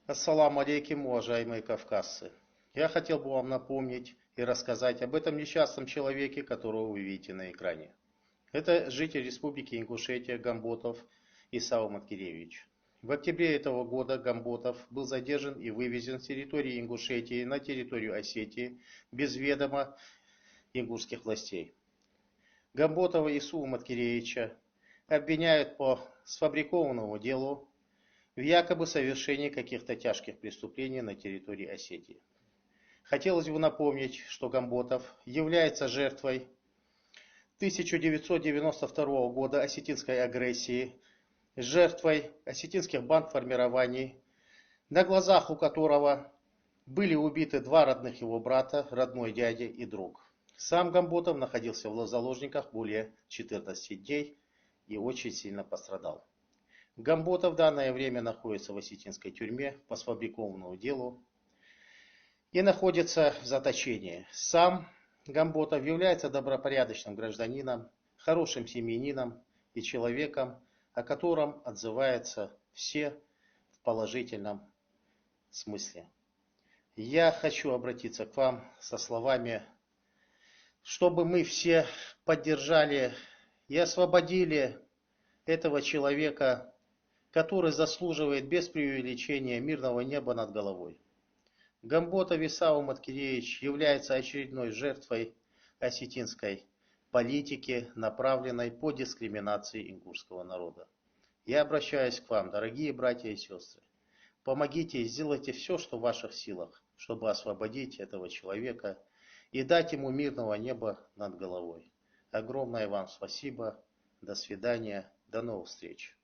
Ассаламу алейкум, уважаемые кавказцы. Я хотел бы вам напомнить и рассказать об этом несчастном человеке, которого вы видите на экране. Это житель Республики Ингушетия Гамботов Исау Маткиревич. В октябре этого года Гамботов был задержан и вывезен с территории Ингушетии на территорию Осетии без ведома ингушских властей. Гамботова Ису Маткиревича обвиняют по сфабрикованному делу в якобы совершении каких-то тяжких преступлений на территории Осетии. Хотелось бы напомнить, что Гамботов является жертвой 1992 года осетинской агрессии, жертвой осетинских бандформирований, на глазах у которого были убиты два родных его брата, родной дядя и друг. Сам Гамботов находился в заложниках более 14 дней и очень сильно пострадал. Гамботов в данное время находится в осетинской тюрьме по сфабрикованному делу и находится в заточении. Сам Гамботов является добропорядочным гражданином, хорошим семьянином и человеком, о котором отзываются все в положительном смысле. Я хочу обратиться к вам со словами, чтобы мы все поддержали и освободили этого человека, который заслуживает без преувеличения мирного неба над головой. Гамботов Исау Маткиревич является очередной жертвой осетинской политики, направленной по дискриминации ингушского народа. Я обращаюсь к вам, дорогие братья и сестры. Помогите и сделайте все, что в ваших силах, чтобы освободить этого человека и дать ему мирного неба над головой. Огромное вам спасибо. До свидания. До новых встреч.